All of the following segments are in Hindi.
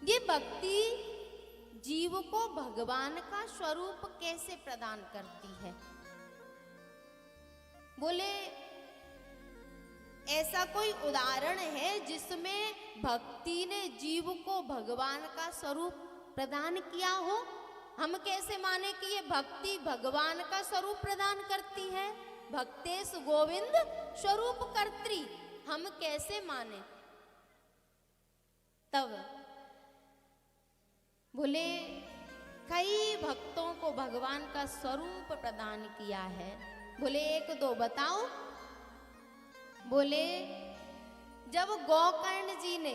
ये भक्ति जीव को भगवान का स्वरूप कैसे प्रदान करती है? बोले ऐसा कोई उदाहरण है जिसमें भक्ति ने जीव को भगवान का स्वरूप प्रदान किया हो? हम कैसे माने कि ये भक्ति भगवान का स्वरूप प्रदान करती है? भक्तेश गोविंद स्वरूप कर्त्री, हम कैसे माने? तब बोले कई भक्तों को भगवान का स्वरूप प्रदान किया है। बोले एक दो बताओ। बोले जब गोकर्ण जी ने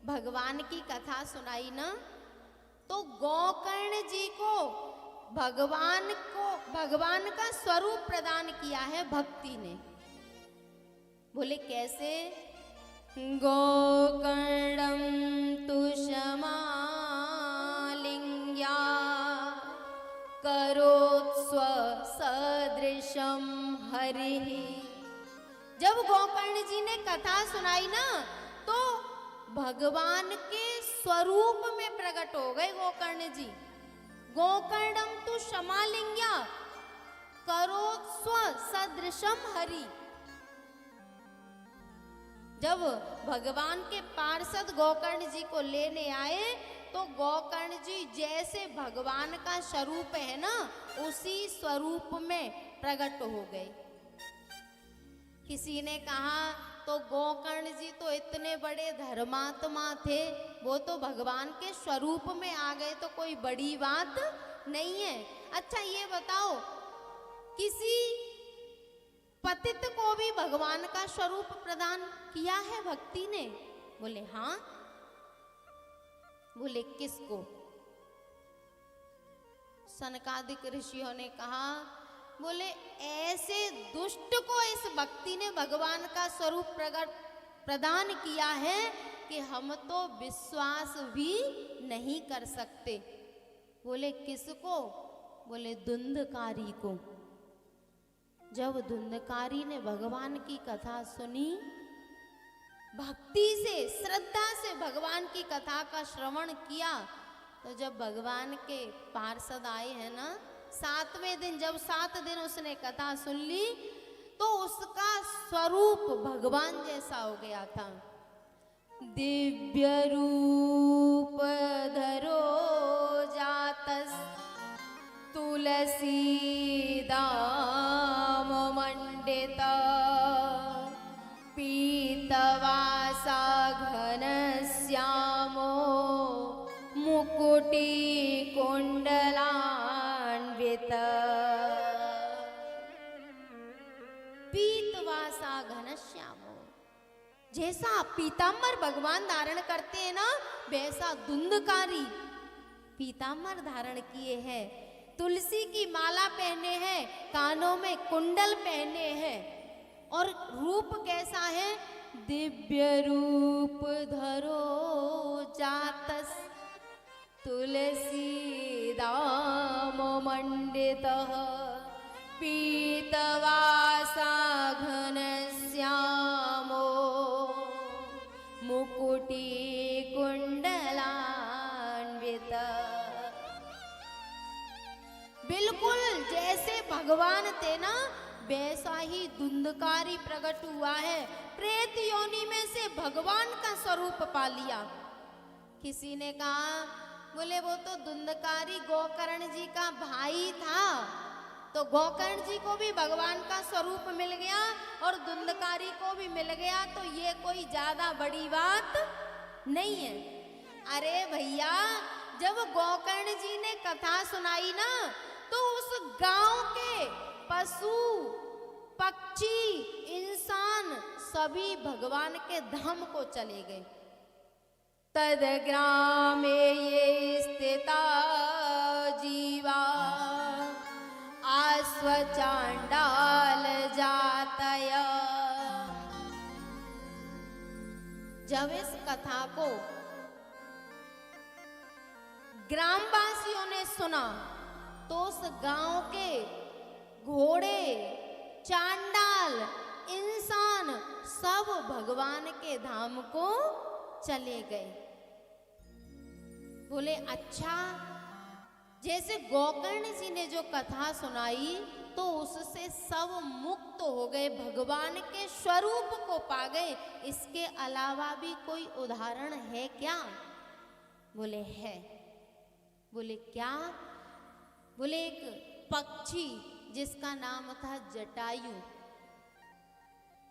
भगवान की कथा सुनाई ना, तो गोकर्ण जी को भगवान का स्वरूप प्रदान किया है भक्ति ने। बोले कैसे? गोकर्णम तुषमा करोत्स्व सदृशम हरिः। जब गोकर्ण जी ने कथा सुनाई ना, तो भगवान के स्वरूप में प्रकट हो गए गोकर्ण जी। गोकर्णम तु क्षमालिंग्या करोत्स्व सदृशम हरि। जब भगवान के पार्षद गोकर्ण जी को लेने आए, तो गोकर्ण जी जैसे भगवान का स्वरूप है ना, उसी स्वरूप में प्रकट हो गए। किसी ने कहा तो गोकर्ण जी तो इतने बड़े धर्मात्मा थे, वो तो भगवान के स्वरूप में आ गए तो कोई बड़ी बात नहीं है। अच्छा ये बताओ, किसी पतित को भी भगवान का स्वरूप प्रदान किया है भक्ति ने? बोले हाँ। बोले किसको? सनकादिक ऋषियों ने कहा, बोले ऐसे दुष्ट को इस भक्ति ने भगवान का स्वरूप प्रदान किया है कि हम तो विश्वास भी नहीं कर सकते। बोले किसको? बोले धुंधकारी को। जब धुंधकारी ने भगवान की कथा सुनी, भक्ति से श्रद्धा से भगवान की कथा का श्रवण किया, तो जब भगवान के पार्षद आए हैं ना, 7वें दिन, जब 7 दिन उसने कथा सुन ली, तो उसका स्वरूप भगवान जैसा हो गया था। दिव्य रूप धरो जातस तुलसी दाम मंडिता पीतवासा घनश्यामो मुकुटी कुंडलान्वित। पीतवासा घनश्यामो, जैसा पीतांबर भगवान धारण करते हैं ना, वैसा धुंधकारी पीतांबर धारण किए हैं, तुलसी की माला पहने हैं, कानों में कुंडल पहने हैं, और रूप कैसा है? दिव्य रूप धरो जातस तुलसी दाम मंडितः पीतवासा घनश्यामो मुकुटी कुंडलान्वित। बिल्कुल जैसे भगवान थे ना, वैसा ही धुंधकारी प्रकट हुआ है। प्रेत योनि में से भगवान का स्वरूप पा लिया। किसी ने कहा, बोले वो तो धुंधकारी गोकर्ण जी का भाई था, तो गोकर्ण जी को भी भगवान का स्वरूप मिल गया और धुंधकारी को भी मिल गया, तो ये कोई ज्यादा बड़ी बात नहीं है। अरे भैया, जब गोकर्ण जी ने कथा सुनाई ना, तो उस गांव के पशु पक्षी इंसान सभी भगवान के धाम को चले गए। तद ग्रामे ये स्थिता जीवा आस्व चांडाल जातय। जब इस कथा को ग्रामवासियों ने सुना, तो उस गांव के घोड़े, चांडाल, इंसान सब भगवान के धाम को चले गए। बोले अच्छा, जैसे गोकर्ण जी ने जो कथा सुनाई तो उससे सब मुक्त हो गए, भगवान के स्वरूप को पा गए, इसके अलावा भी कोई उदाहरण है क्या? बोले है। बोले क्या? बोले एक पक्षी जिसका नाम था जटायु।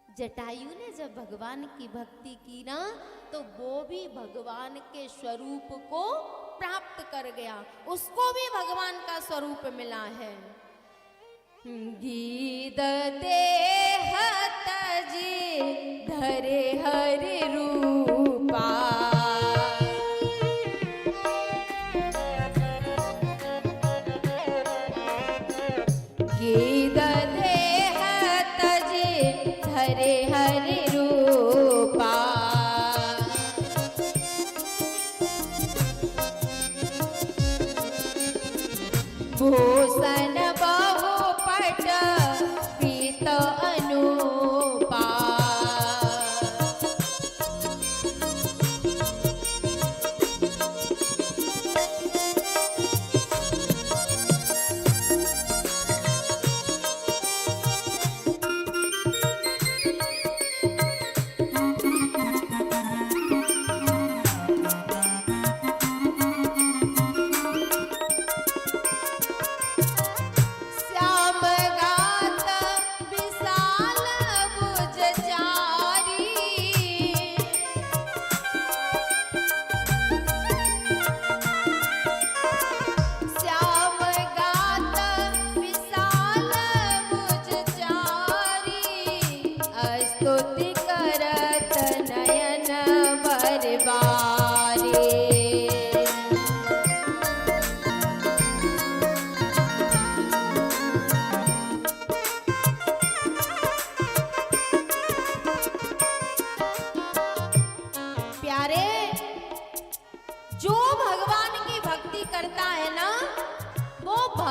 जटायु ने जब भगवान की भक्ति की ना तो वो भी भगवान के स्वरूप को प्राप्त कर गया, उसको भी भगवान का स्वरूप मिला है। गीत देह तजी धरे हरि रूपा, गीत देह तजी धरे हरि रूपा, भूषण बहुपट पीत अनुपा,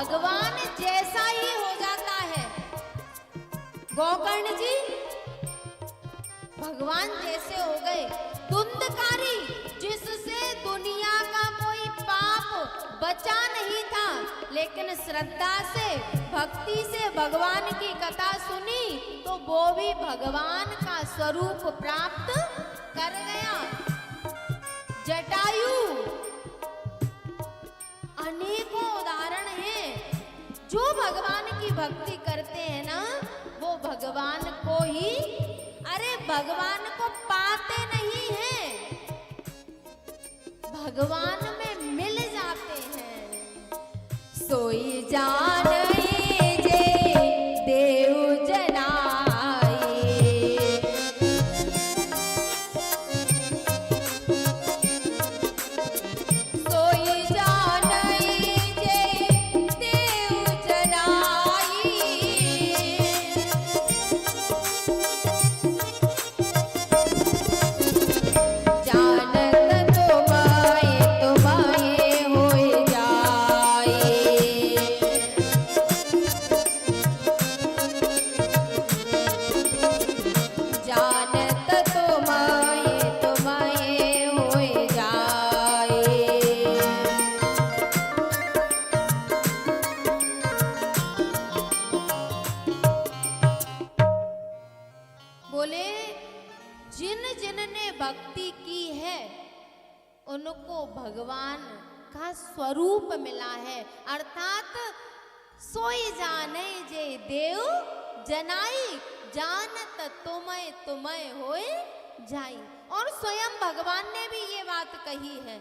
भगवान जैसा ही हो जाता है। गोकर्ण जी भगवान जैसे हो गए। धुंधकारी, जिससे दुनिया का कोई पाप बचा नहीं था, लेकिन श्रद्धा से भक्ति से भगवान की कथा सुनी तो वो भी भगवान का स्वरूप प्राप्त कर गया। जटायु, अनेकों उदाहरण हैं। जो भगवान की भक्ति करते हैं ना, वो भगवान को ही, अरे भगवान को पाते नहीं हैं, भगवान में मिल जाते हैं। सोई जान जे देव जनाए, सोई जान जे देव जनाई, जानत तुम्हारे होए जाए, जानत तुम्हारे होए जाए। बोले जिन जिन ने भक्ति की है उनको भगवान का स्वरूप मिला है, अर्थात सोई जाने जे देव जनाई, जानत तुम्हें होए जाई। और स्वयं भगवान ने भी ये बात कही है,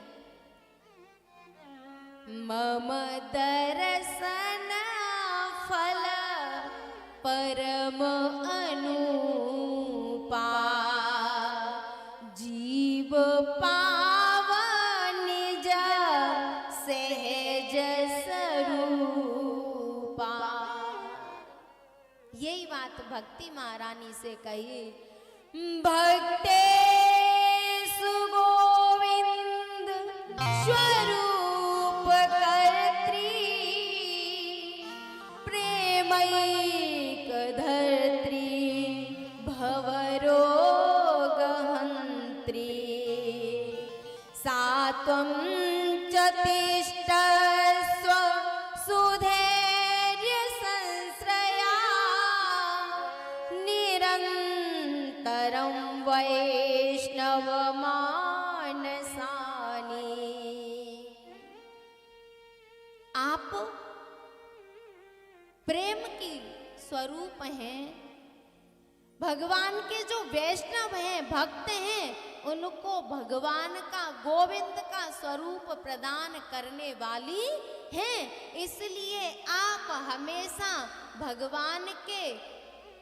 मम दर्शन फल परम अनुपा, जीव पावन निज सहज स्वरूपा। यही बात भक्ति महारानी से कही, भक्ते सुगोविंद स्वरूप कर्त्री, प्रेमैक धर्त्री भवरोग हंत्री, सात्वं च जतिष्ठस्व सुधैर्य संश्रया निरन्तरं वैष्णव मानसानि। आप प्रेम की स्वरूप हैं। भगवान के जो वैष्णव हैं, भक्त हैं, उनको भगवान का, गोविंद का स्वरूप प्रदान करने वाली हैं। इसलिए आप हमेशा भगवान के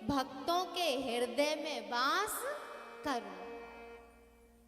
भक्तों के हृदय में वास करो।